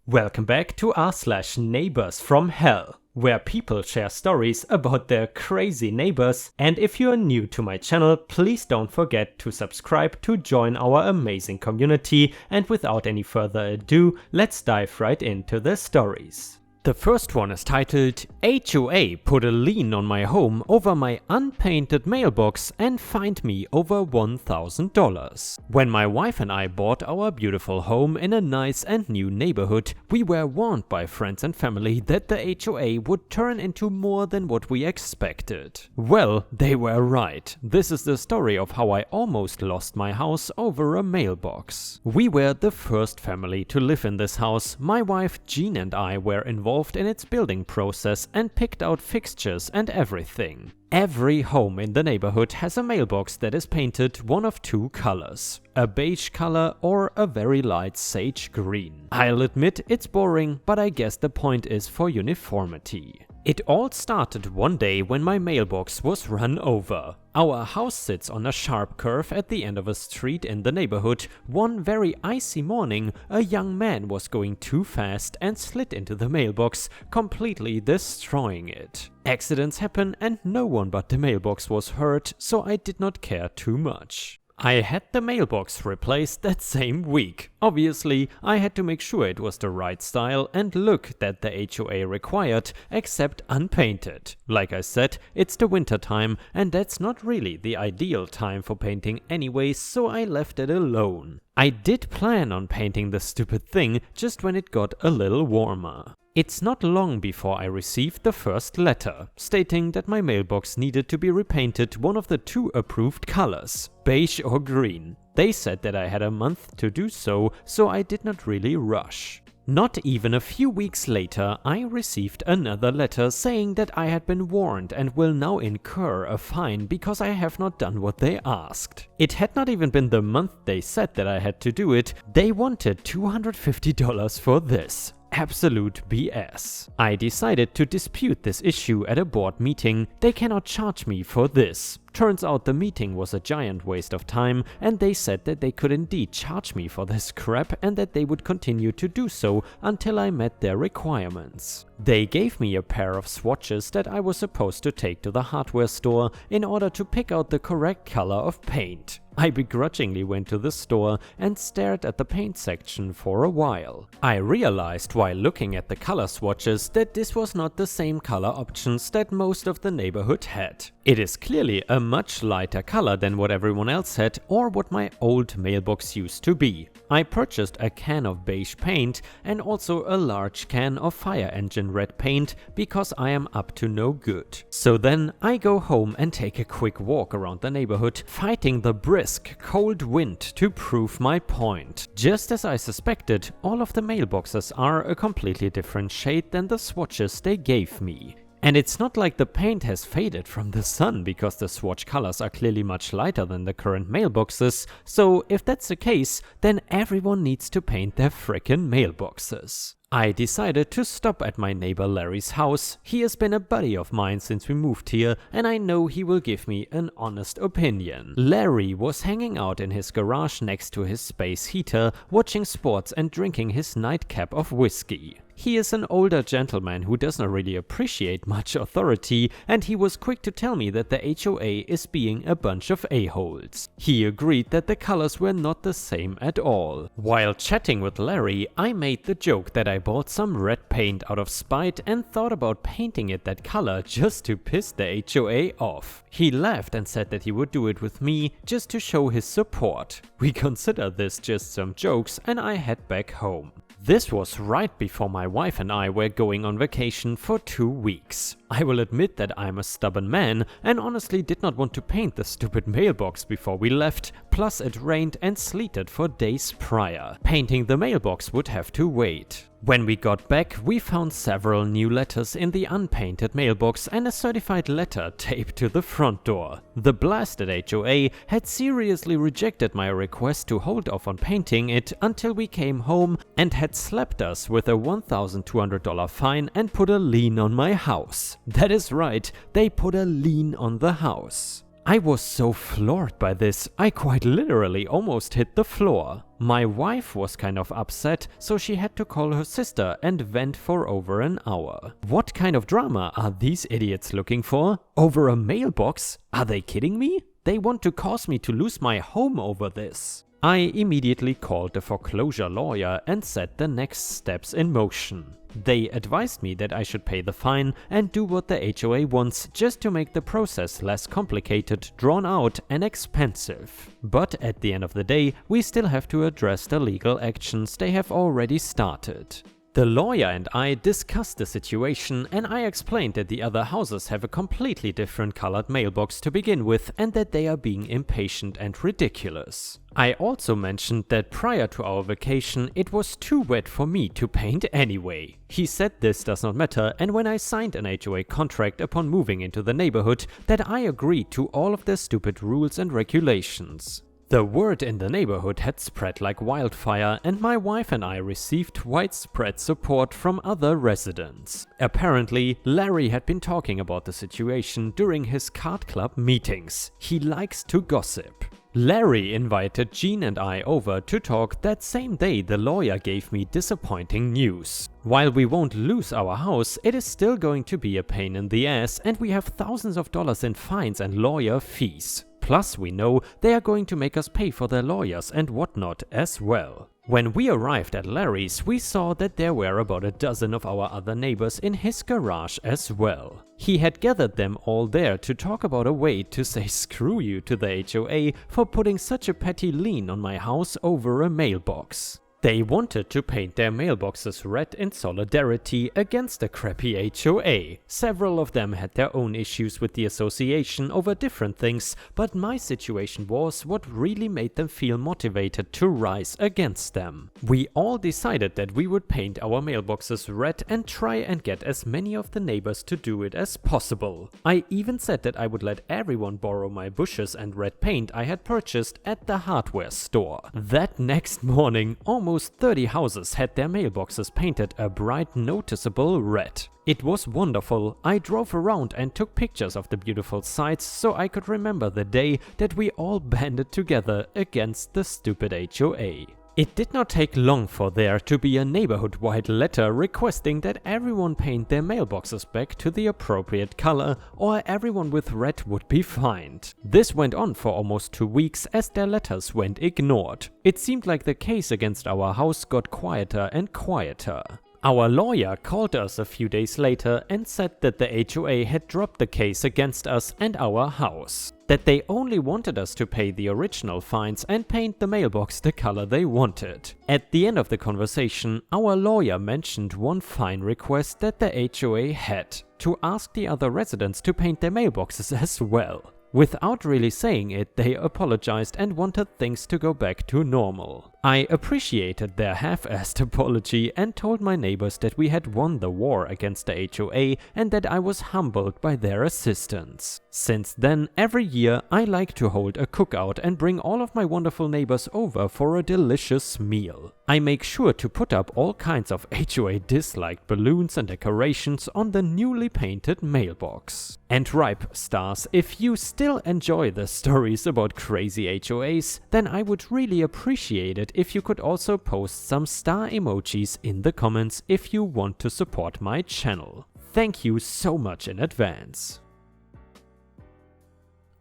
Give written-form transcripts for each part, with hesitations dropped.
Welcome back to r/neighbors from hell, where people share stories about their crazy neighbors. And if you're new to my channel, please don't forget to subscribe to join our amazing community. And without any further ado, let's dive right into the stories. The first one is titled HOA put a lien on my home over my unpainted mailbox and fined me over $1,000. When my wife and I bought our beautiful home in a nice and new neighborhood, we were warned by friends and family that the HOA would turn into more than what we expected. Well, they were right. This is the story of how I almost lost my house over a mailbox. We were the first family to live in this house. My wife Jean and I were involved in its building process and picked out fixtures and everything. Every home in the neighborhood has a mailbox that is painted one of two colors, a beige color or a very light sage green. I'll admit it's boring, but I guess the point is for uniformity. It all started one day when my mailbox was run over. Our house sits on a sharp curve at the end of a street in the neighborhood. One very icy morning, a young man was going too fast and slid into the mailbox, completely destroying it. Accidents happen and no one but the mailbox was hurt, so I did not care too much. I had the mailbox replaced that same week. Obviously, I had to make sure it was the right style and look that the HOA required, except unpainted. Like I said, it's the winter time and that's not really the ideal time for painting anyway, so I left it alone. I did plan on painting the stupid thing just when it got a little warmer. It's not long before I received the first letter, stating that my mailbox needed to be repainted one of the two approved colors, beige or green. They said that I had a month to do so, so I did not really rush. Not even a few weeks later, I received another letter saying that I had been warned and will now incur a fine because I have not done what they asked. It had not even been the month they said that I had to do it. They wanted $250 for this. Absolute BS. I decided to dispute this issue at a board meeting. They cannot charge me for this. Turns out the meeting was a giant waste of time and they said that they could indeed charge me for this crap and that they would continue to do so until I met their requirements. They gave me a pair of swatches that I was supposed to take to the hardware store in order to pick out the correct color of paint. I begrudgingly went to the store and stared at the paint section for a while. I realized while looking at the color swatches that this was not the same color options that most of the neighborhood had. It is clearly a much lighter color than what everyone else had or what my old mailbox used to be. I purchased a can of beige paint and also a large can of fire engine red paint because I am up to no good. So then I go home and take a quick walk around the neighborhood, fighting the brisk, cold wind to prove my point. Just as I suspected, all of the mailboxes are a completely different shade than the swatches they gave me. And it's not like the paint has faded from the sun because the swatch colors are clearly much lighter than the current mailboxes, so if that's the case, then everyone needs to paint their frickin' mailboxes. I decided to stop at my neighbor Larry's house. He has been a buddy of mine since we moved here and I know he will give me an honest opinion. Larry was hanging out in his garage next to his space heater, watching sports and drinking his nightcap of whiskey. He is an older gentleman who does not really appreciate much authority, and he was quick to tell me that the HOA is being a bunch of a-holes. He agreed that the colors were not the same at all. While chatting with Larry, I made the joke that I bought some red paint out of spite and thought about painting it that color just to piss the HOA off. He laughed and said that he would do it with me just to show his support. We considered this just some jokes and I head back home. This was right before my wife and I were going on vacation for 2 weeks. I will admit that I'm a stubborn man and honestly did not want to paint the stupid mailbox before we left, plus it rained and sleeted for days prior. Painting the mailbox would have to wait. When we got back, we found several new letters in the unpainted mailbox and a certified letter taped to the front door. The blasted HOA had seriously rejected my request to hold off on painting it until we came home and had slapped us with a $1,200 fine and put a lien on my house. That is right, they put a lien on the house. I was so floored by this, I quite literally almost hit the floor. My wife was kind of upset, so she had to call her sister and vent for over an hour. What kind of drama are these idiots looking for? Over a mailbox? Are they kidding me? They want to cause me to lose my home over this. I immediately called the foreclosure lawyer and set the next steps in motion. They advised me that I should pay the fine and do what the HOA wants just to make the process less complicated, drawn out and expensive. But at the end of the day, we still have to address the legal actions they have already started. The lawyer and I discussed the situation, and I explained that the other houses have a completely different colored mailbox to begin with and that they are being impatient and ridiculous. I also mentioned that prior to our vacation it was too wet for me to paint anyway. He said this does not matter, and when I signed an HOA contract upon moving into the neighborhood that I agreed to all of their stupid rules and regulations. The word in the neighborhood had spread like wildfire, and my wife and I received widespread support from other residents. Apparently, Larry had been talking about the situation during his card club meetings. He likes to gossip. Larry invited Jean and I over to talk that same day. The lawyer gave me disappointing news. While we won't lose our house, it is still going to be a pain in the ass, and we have thousands of dollars in fines and lawyer fees. Plus we know they are going to make us pay for their lawyers and whatnot as well. When we arrived at Larry's, we saw that there were about a dozen of our other neighbors in his garage as well. He had gathered them all there to talk about a way to say screw you to the HOA for putting such a petty lien on my house over a mailbox. They wanted to paint their mailboxes red in solidarity against the crappy HOA. Several of them had their own issues with the association over different things, but my situation was what really made them feel motivated to rise against them. We all decided that we would paint our mailboxes red and try and get as many of the neighbors to do it as possible. I even said that I would let everyone borrow my bushes and red paint I had purchased at the hardware store. That next morning, almost 30 houses had their mailboxes painted a bright, noticeable red. It was wonderful. I drove around and took pictures of the beautiful sights so I could remember the day that we all banded together against the stupid HOA. It did not take long for there to be a neighborhood-wide letter requesting that everyone paint their mailboxes back to the appropriate color, or everyone with red would be fined. This went on for almost 2 weeks as their letters went ignored. It seemed like the case against our house got quieter and quieter. Our lawyer called us a few days later and said that the HOA had dropped the case against us and our house. That they only wanted us to pay the original fines and paint the mailbox the color they wanted. At the end of the conversation, our lawyer mentioned one fine request that the HOA had, to ask the other residents to paint their mailboxes as well. Without really saying it, they apologized and wanted things to go back to normal. I appreciated their half-assed apology and told my neighbors that we had won the war against the HOA and that I was humbled by their assistance. Since then, every year I like to hold a cookout and bring all of my wonderful neighbors over for a delicious meal. I make sure to put up all kinds of HOA disliked balloons and decorations on the newly painted mailbox. And ripe stars, if you still enjoy the stories about crazy HOAs, then I would really appreciate it if you could also post some star emojis in the comments if you want to support my channel. Thank you so much in advance.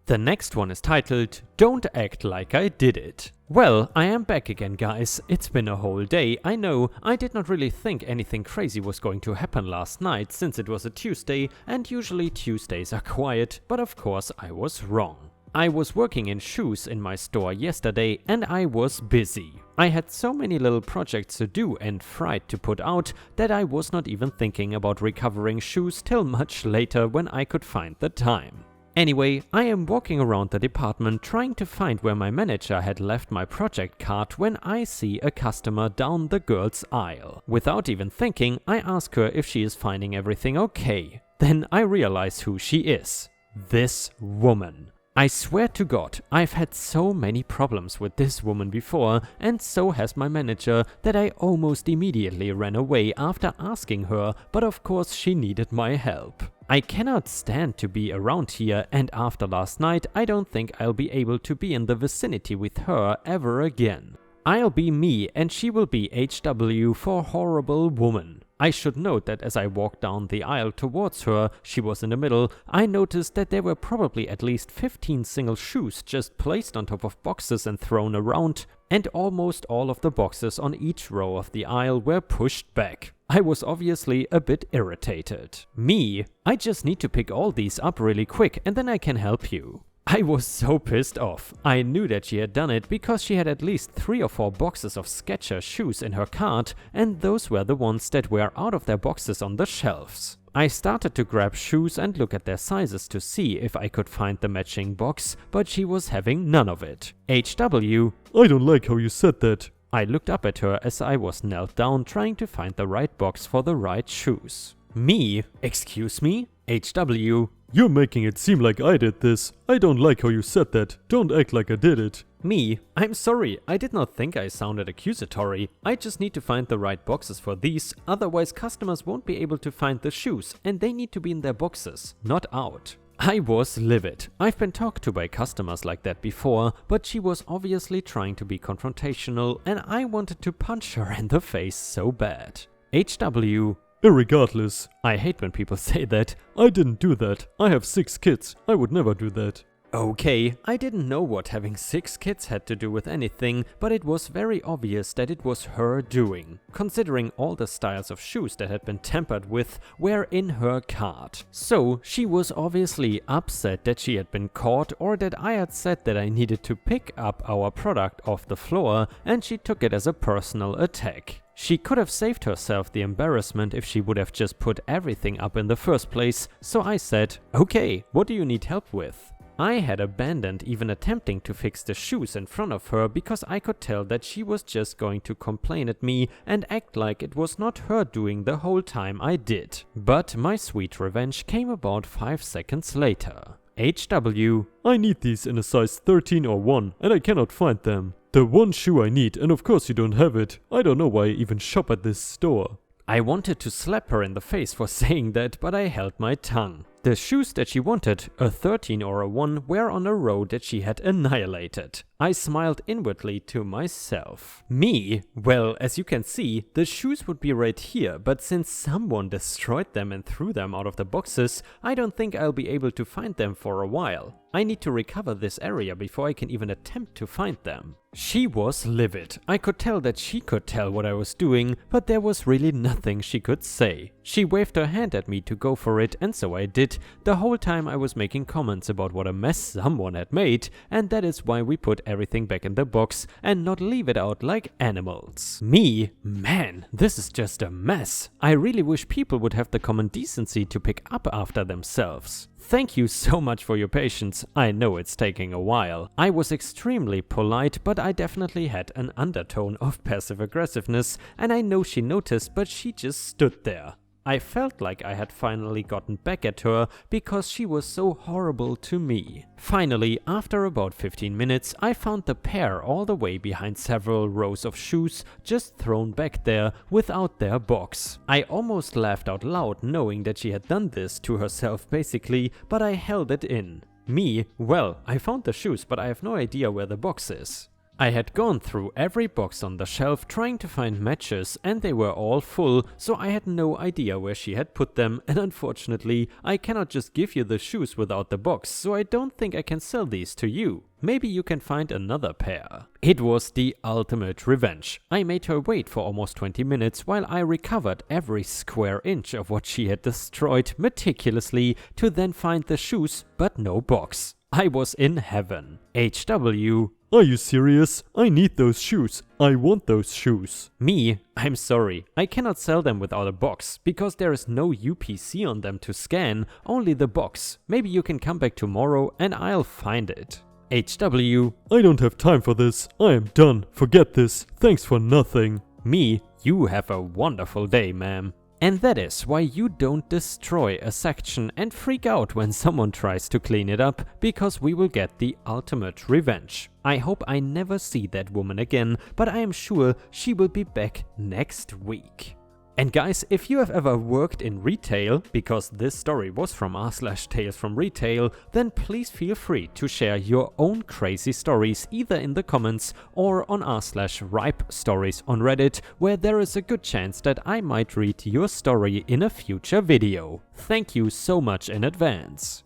The next one is titled, Don't Act Like I Did It. Well, I am back again, guys. It's been a whole day. I know, I did not really think anything crazy was going to happen last night since it was a Tuesday and usually Tuesdays are quiet, but of course I was wrong. I was working in shoes in my store yesterday and I was busy. I had so many little projects to do and fright to put out that I was not even thinking about recovering shoes till much later when I could find the time. Anyway, I am walking around the department trying to find where my manager had left my project card when I see a customer down the girls' aisle. Without even thinking, I ask her if she is finding everything okay. Then I realize who she is. This woman. I swear to God, I've had so many problems with this woman before, and so has my manager, that I almost immediately ran away after asking her, but of course she needed my help. I cannot stand to be around here, and after last night I don't think I'll be able to be in the vicinity with her ever again. I'll be me and she will be HW for horrible woman. I should note that as I walked down the aisle towards her, she was in the middle, I noticed that there were probably at least 15 single shoes just placed on top of boxes and thrown around, and almost all of the boxes on each row of the aisle were pushed back. I was obviously a bit irritated. Me? I just need to pick all these up really quick and then I can help you. I was so pissed off. I knew that she had done it because she had at least 3 or 4 boxes of Skechers shoes in her cart, and those were the ones that were out of their boxes on the shelves. I started to grab shoes and look at their sizes to see if I could find the matching box, but she was having none of it. HW, I don't like how you said that. I looked up at her as I was knelt down trying to find the right box for the right shoes. Me? Excuse me? HW, You're making it seem like I did this. I don't like how you said that. Don't act like I did it. Me? I'm sorry, I did not think I sounded accusatory. I just need to find the right boxes for these, otherwise customers won't be able to find the shoes and they need to be in their boxes, not out. I was livid. I've been talked to by customers like that before, but she was obviously trying to be confrontational and I wanted to punch her in the face so bad. HW, Irregardless, I hate when people say that. I didn't do that. I have 6 kids. I would never do that. Okay, I didn't know what having 6 kids had to do with anything, but it was very obvious that it was her doing, considering all the styles of shoes that had been tampered with were in her cart. So she was obviously upset that she had been caught or that I had said that I needed to pick up our product off the floor, and she took it as a personal attack. She could have saved herself the embarrassment if she would have just put everything up in the first place, so I said, okay, what do you need help with? I had abandoned even attempting to fix the shoes in front of her because I could tell that she was just going to complain at me and act like it was not her doing the whole time I did. But my sweet revenge came about 5 seconds later. HW, I need these in a size 13 or 1 and I cannot find them. The one shoe I need, and of course you don't have it. I don't know why I even shop at this store. I wanted to slap her in the face for saying that, but I held my tongue. The shoes that she wanted, a 13 or a 1, were on a row that she had annihilated. I smiled inwardly to myself. Me? Well, as you can see, the shoes would be right here, but since someone destroyed them and threw them out of the boxes, I don't think I'll be able to find them for a while. I need to recover this area before I can even attempt to find them. She was livid. I could tell that she could tell what I was doing, but there was really nothing she could say. She waved her hand at me to go for it, and so I did. The whole time I was making comments about what a mess someone had made, and that is why we put everything back in the box and not leave it out like animals. Me? Man, this is just a mess. I really wish people would have the common decency to pick up after themselves. Thank you so much for your patience. I know it's taking a while. I was extremely polite, but I definitely had an undertone of passive aggressiveness, and I know she noticed, but she just stood there. I felt like I had finally gotten back at her because she was so horrible to me. Finally, after about 15 minutes, I found the pair all the way behind several rows of shoes just thrown back there without their box. I almost laughed out loud knowing that she had done this to herself basically, but I held it in. Me? Well, I found the shoes, but I have no idea where the box is. I had gone through every box on the shelf trying to find matches and they were all full, so I had no idea where she had put them, and unfortunately I cannot just give you the shoes without the box, so I don't think I can sell these to you. Maybe you can find another pair. It was the ultimate revenge. I made her wait for almost 20 minutes while I recovered every square inch of what she had destroyed meticulously to then find the shoes but no box. I was in heaven. HW. Are you serious? I need those shoes. I want those shoes. Me? I'm sorry. I cannot sell them without a box, because there is no UPC on them to scan, only the box. Maybe you can come back tomorrow and I'll find it. HW. I don't have time for this. I am done. Forget this. Thanks for nothing. Me? You have a wonderful day, ma'am. And that is why you don't destroy a section and freak out when someone tries to clean it up, because we will get the ultimate revenge. I hope I never see that woman again, but I am sure she will be back next week. And guys, if you have ever worked in retail, because this story was from r/tales from retail, then please feel free to share your own crazy stories either in the comments or on r/ripe stories on Reddit, where there is a good chance that I might read your story in a future video. Thank you so much in advance.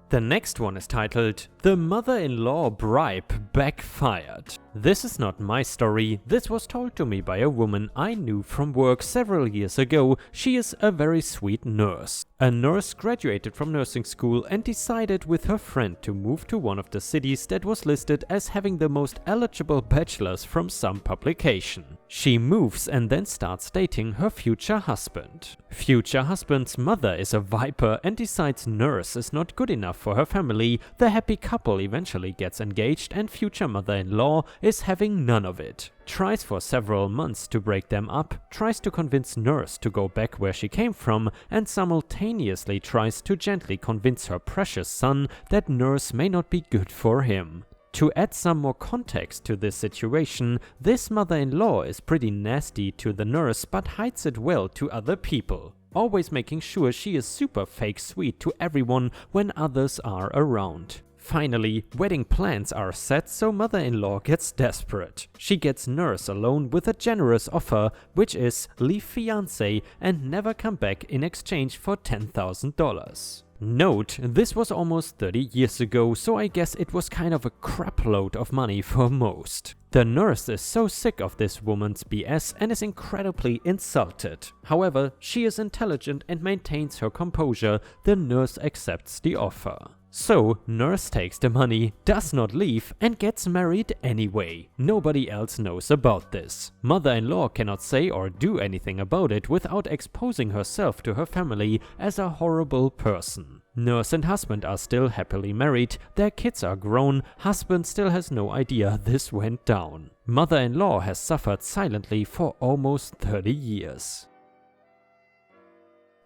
The next one is titled, "The Mother-in-Law Bribe Backfired." This is not my story, this was told to me by a woman I knew from work several years ago. She is a very sweet nurse. A nurse graduated from nursing school and decided with her friend to move to one of the cities that was listed as having the most eligible bachelors from some publication. She moves and then starts dating her future husband. Future husband's mother is a viper and decides nurse is not good enough for her family. The happy couple eventually gets engaged and future mother-in-law is having none of it. Tries for several months to break them up, tries to convince nurse to go back where she came from, and simultaneously tries to gently convince her precious son that nurse may not be good for him. To add some more context to this situation, this mother-in-law is pretty nasty to the nurse but hides it well to other people, always making sure she is super fake sweet to everyone when others are around. Finally, wedding plans are set, so mother-in-law gets desperate. She gets nurse alone with a generous offer, which is leave fiancé and never come back in exchange for $10,000. Note, this was almost 30 years ago, so I guess it was kind of a crapload of money for most. The nurse is so sick of this woman's BS and is incredibly insulted. However, she is intelligent and maintains her composure. The nurse accepts the offer. So, nurse takes the money, does not leave, and gets married anyway. Nobody else knows about this. Mother-in-law cannot say or do anything about it without exposing herself to her family as a horrible person. Nurse and husband are still happily married, their kids are grown, husband still has no idea this went down. Mother-in-law has suffered silently for almost 30 years.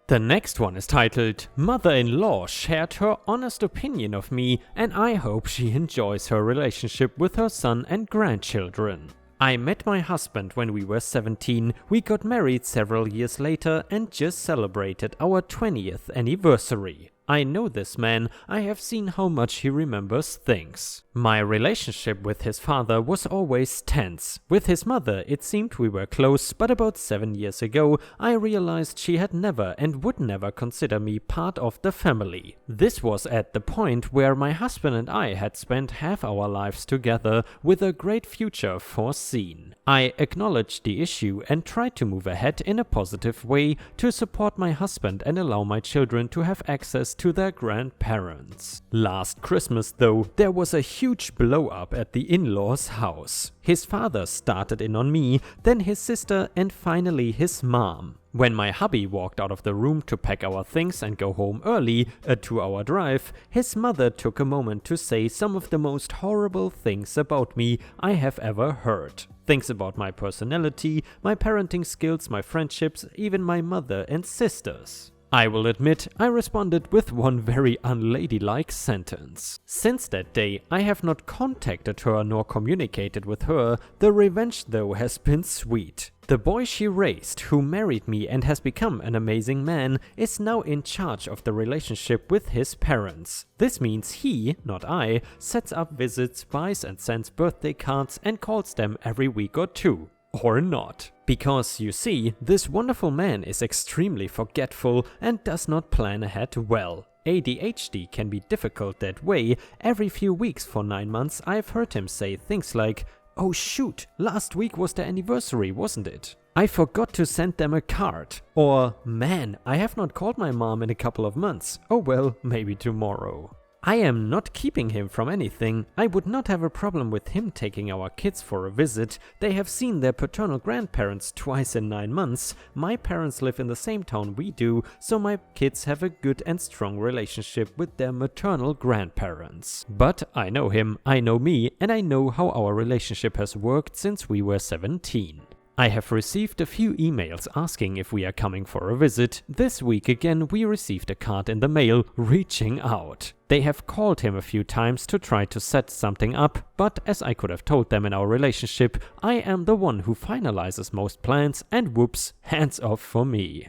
The next one is titled, "Mother-in-law shared her honest opinion of me and I hope she enjoys her relationship with her son and grandchildren." I met my husband when we were 17, we got married several years later and just celebrated our 20th anniversary. I know this man, I have seen how much he remembers things. My relationship with his father was always tense. With his mother it seemed we were close, but about 7 years ago I realized she had never and would never consider me part of the family. This was at the point where my husband and I had spent half our lives together with a great future foreseen. I acknowledged the issue and tried to move ahead in a positive way to support my husband and allow my children to have access to their grandparents. Last Christmas though, there was a huge blow up at the in-laws' house. His father started in on me, then his sister and finally his mom. When my hubby walked out of the room to pack our things and go home early, a 2-hour drive, his mother took a moment to say some of the most horrible things about me I have ever heard. Things about my personality, my parenting skills, my friendships, even my mother and sisters. I will admit, I responded with one very unladylike sentence. Since that day, I have not contacted her nor communicated with her. The revenge though has been sweet. The boy she raised, who married me and has become an amazing man, is now in charge of the relationship with his parents. This means he, not I, sets up visits, buys and sends birthday cards and calls them every week or two. Or not. Because, you see, this wonderful man is extremely forgetful and does not plan ahead well. ADHD can be difficult that way. Every few weeks for 9 months I've heard him say things like, "Oh shoot, last week was their anniversary, wasn't it? I forgot to send them a card." Or, "Man, I have not called my mom in a couple of months. Oh well, maybe tomorrow." I am not keeping him from anything. I would not have a problem with him taking our kids for a visit. They have seen their paternal grandparents twice in 9 months. My parents live in the same town we do, so my kids have a good and strong relationship with their maternal grandparents. But I know him, I know me, and I know how our relationship has worked since we were 17. I have received a few emails asking if we are coming for a visit. This week again we received a card in the mail reaching out. They have called him a few times to try to set something up, but as I could have told them in our relationship, I am the one who finalizes most plans, and whoops, hands off for me.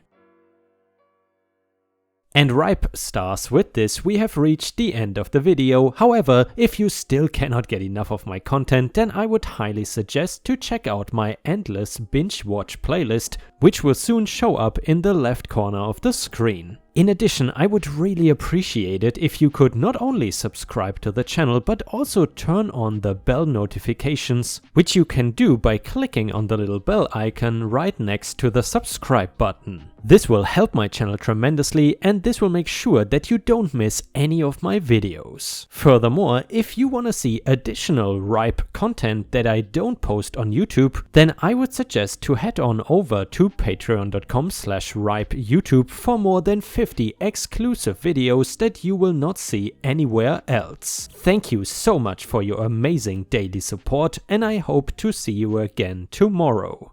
And ripe stars, with this we have reached the end of the video. However, if you still cannot get enough of my content, then I would highly suggest to check out my endless binge watch playlist, which will soon show up in the left corner of the screen. In addition, I would really appreciate it if you could not only subscribe to the channel, but also turn on the bell notifications, which you can do by clicking on the little bell icon right next to the subscribe button. This will help my channel tremendously, and this will make sure that you don't miss any of my videos. Furthermore, if you want to see additional ripe content that I don't post on YouTube, then I would suggest to head on over to patreon.com/ripeyoutube for more than 50 exclusive videos that you will not see anywhere else. Thank you so much for your amazing daily support, and I hope to see you again tomorrow.